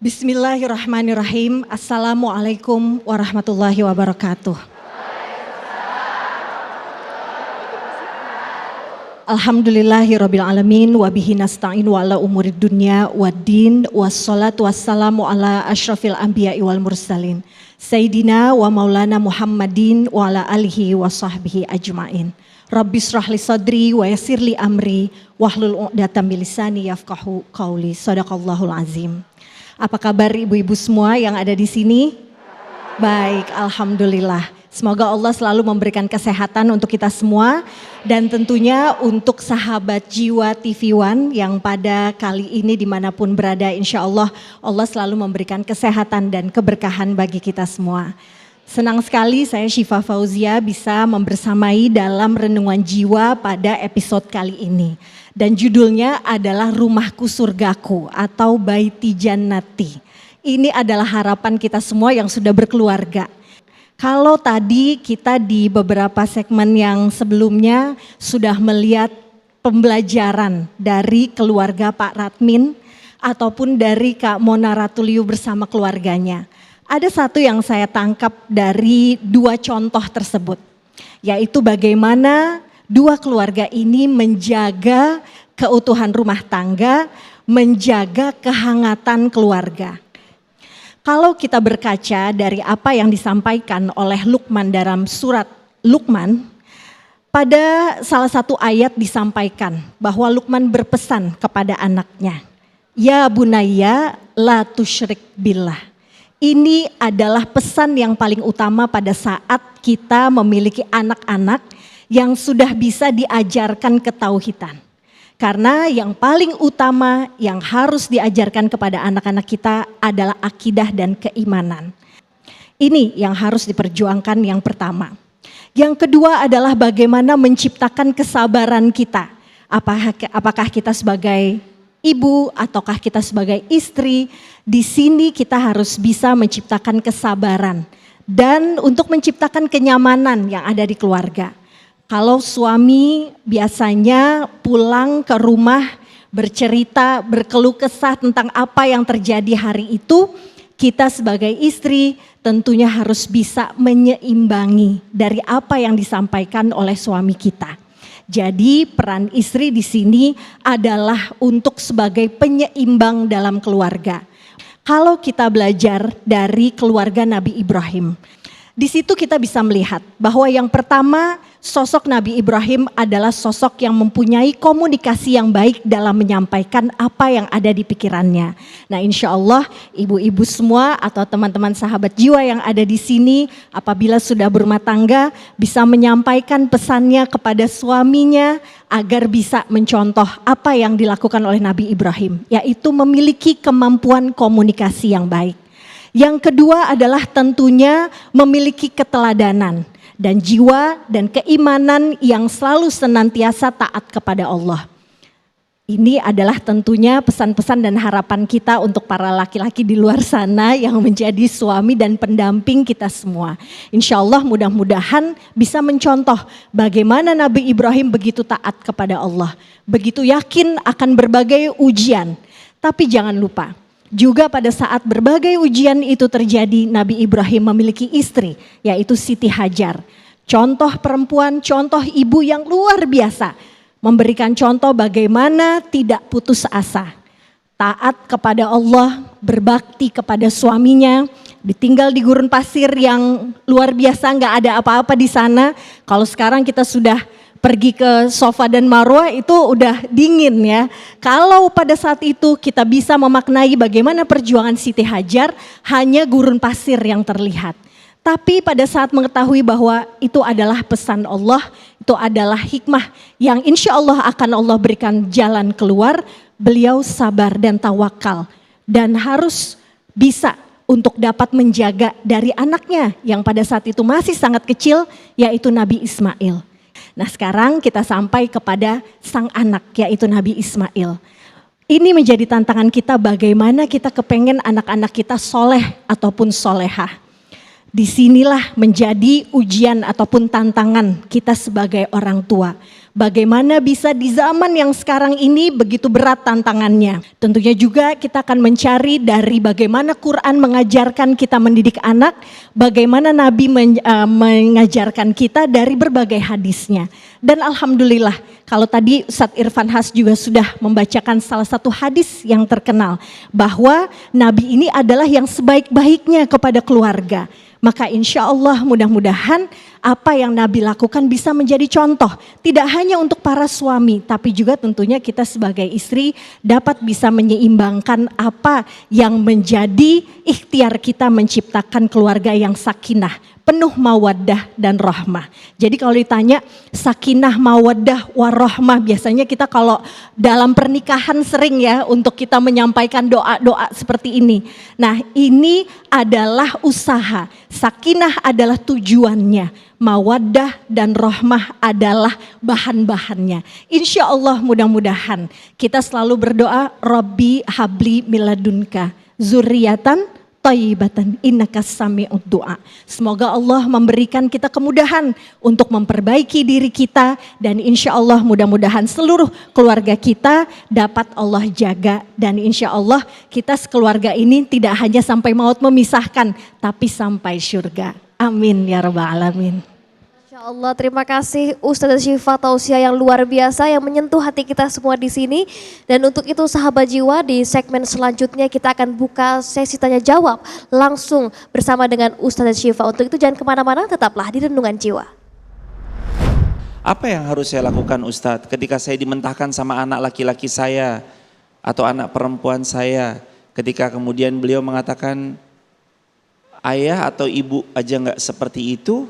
Bismillahirrahmanirrahim. Assalamualaikum warahmatullahi wabarakatuh. Alhamdulillahirabbil alamin wa bihi nasta'in wa ala umurid dunya waddin wassalatu wassalamu ala asyrafil anbiya'i wal mursalin Sayyidina wa maulana Muhammadin wa ala alihi wa sahbihi ajmain. Rabbi shrah li sadri wa yassir li amri wahlul 'uqdatam min lisani yafqahu qauli. Shadaqallahul azim. Apa kabar ibu-ibu semua yang ada di sini? Baik, alhamdulillah. Semoga Allah selalu memberikan kesehatan untuk kita semua dan tentunya untuk sahabat Jiwa TV One yang pada kali ini dimanapun berada, insya Allah Allah selalu memberikan kesehatan dan keberkahan bagi kita semua. Senang sekali saya Syifa Fauzia bisa membersamai dalam renungan jiwa pada episode kali ini. Dan judulnya adalah Rumahku Surgaku atau Baiti Jannati. Ini adalah harapan kita semua yang sudah berkeluarga. Kalau tadi kita di beberapa segmen yang sebelumnya sudah melihat pembelajaran dari keluarga Pak Radmin ataupun dari Kak Mona Ratuliu bersama keluarganya. Ada satu yang saya tangkap dari dua contoh tersebut, yaitu bagaimana dua keluarga ini menjaga keutuhan rumah tangga, menjaga kehangatan keluarga. Kalau kita berkaca dari apa yang disampaikan oleh Luqman dalam surat Luqman, pada salah satu ayat disampaikan bahwa Luqman berpesan kepada anaknya, "Ya bunayya la tusyrik billah." Ini adalah pesan yang paling utama pada saat kita memiliki anak-anak yang sudah bisa diajarkan ketauhidan. Karena yang paling utama yang harus diajarkan kepada anak-anak kita adalah akidah dan keimanan. Ini yang harus diperjuangkan yang pertama. Yang kedua adalah bagaimana menciptakan kesabaran kita. Apakah kita sebagai ibu ataukah kita sebagai istri, di sini kita harus bisa menciptakan kesabaran. Dan untuk menciptakan kenyamanan yang ada di keluarga. Kalau suami biasanya pulang ke rumah bercerita, berkeluh kesah tentang apa yang terjadi hari itu, kita sebagai istri tentunya harus bisa menyeimbangi dari apa yang disampaikan oleh suami kita. Jadi peran istri di sini adalah untuk sebagai penyeimbang dalam keluarga. Kalau kita belajar dari keluarga Nabi Ibrahim, di situ kita bisa melihat bahwa yang pertama sosok Nabi Ibrahim adalah sosok yang mempunyai komunikasi yang baik dalam menyampaikan apa yang ada di pikirannya. Nah, insya Allah ibu-ibu semua atau teman-teman sahabat jiwa yang ada di sini apabila sudah berumah tangga bisa menyampaikan pesannya kepada suaminya agar bisa mencontoh apa yang dilakukan oleh Nabi Ibrahim, yaitu memiliki kemampuan komunikasi yang baik. Yang kedua adalah tentunya memiliki keteladanan dan jiwa dan keimanan yang selalu senantiasa taat kepada Allah. Ini adalah tentunya pesan-pesan dan harapan kita untuk para laki-laki di luar sana yang menjadi suami dan pendamping kita semua. Insya Allah mudah-mudahan bisa mencontoh bagaimana Nabi Ibrahim begitu taat kepada Allah. Begitu yakin akan berbagai ujian. Tapi jangan lupa, juga pada saat berbagai ujian itu terjadi, Nabi Ibrahim memiliki istri, yaitu Siti Hajar. Contoh perempuan, contoh ibu yang luar biasa. Memberikan contoh bagaimana tidak putus asa. Taat kepada Allah, berbakti kepada suaminya, ditinggal di gurun pasir yang luar biasa, gak ada apa-apa di sana. Kalau sekarang kita sudah pergi ke Safa dan Marwah itu udah dingin ya. Kalau pada saat itu kita bisa memaknai bagaimana perjuangan Siti Hajar, hanya gurun pasir yang terlihat. Tapi pada saat mengetahui bahwa itu adalah pesan Allah, itu adalah hikmah yang insya Allah akan Allah berikan jalan keluar, beliau sabar dan tawakal. Dan harus bisa untuk dapat menjaga dari anaknya yang pada saat itu masih sangat kecil, yaitu Nabi Ismail. Nah, sekarang kita sampai kepada sang anak, yaitu Nabi Ismail. Ini menjadi tantangan kita bagaimana kita kepengen anak-anak kita soleh ataupun solehah. Disinilah menjadi ujian ataupun tantangan kita sebagai orang tua. Bagaimana bisa di zaman yang sekarang ini begitu berat tantangannya. Tentunya juga kita akan mencari dari bagaimana Quran mengajarkan kita mendidik anak, bagaimana Nabi mengajarkan kita dari berbagai hadisnya. Dan alhamdulillah, kalau tadi Ustadz Irfan Has juga sudah membacakan salah satu hadis yang terkenal, bahwa Nabi ini adalah yang sebaik-baiknya kepada keluarga. Maka insya Allah mudah-mudahan apa yang Nabi lakukan bisa menjadi contoh. Tidak hanya untuk para suami, tapi juga tentunya kita sebagai istri dapat bisa menyeimbangkan apa yang menjadi ikhtiar kita menciptakan keluarga yang sakinah, penuh mawaddah dan rahmah. Jadi kalau ditanya sakinah, mawaddah, warahmah, biasanya kita kalau dalam pernikahan sering ya untuk kita menyampaikan doa-doa seperti ini. Nah, ini adalah usaha. Sakinah adalah tujuannya, mawaddah dan rahmah adalah bahan-bahannya. Insya Allah mudah-mudahan kita selalu berdoa, Rabbi habli miladunka zurriyatan thayyibatan innaka sami'ud du'a. Semoga Allah memberikan kita kemudahan untuk memperbaiki diri kita, dan insya Allah mudah-mudahan seluruh keluarga kita dapat Allah jaga, dan insya Allah kita sekeluarga ini tidak hanya sampai maut memisahkan, tapi sampai surga. Amin ya rabbal alamin. Masya Allah, terima kasih Ustazah Syifa Tausiah yang luar biasa yang menyentuh hati kita semua di sini. Dan untuk itu sahabat jiwa, di segmen selanjutnya kita akan buka sesi tanya jawab langsung bersama dengan Ustazah Syifa. Untuk itu jangan kemana-mana, tetaplah di Renungan Jiwa. Apa yang harus saya lakukan Ustadz ketika saya dimentahkan sama anak laki-laki saya atau anak perempuan saya, ketika kemudian beliau mengatakan ayah atau ibu aja nggak seperti itu?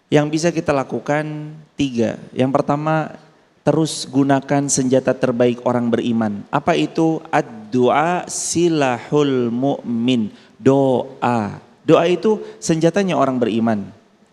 Yang bisa kita lakukan 3. Yang pertama, terus gunakan senjata terbaik orang beriman. Apa itu? Ad-du'a silahul mu'min. Doa. Doa itu senjatanya orang beriman.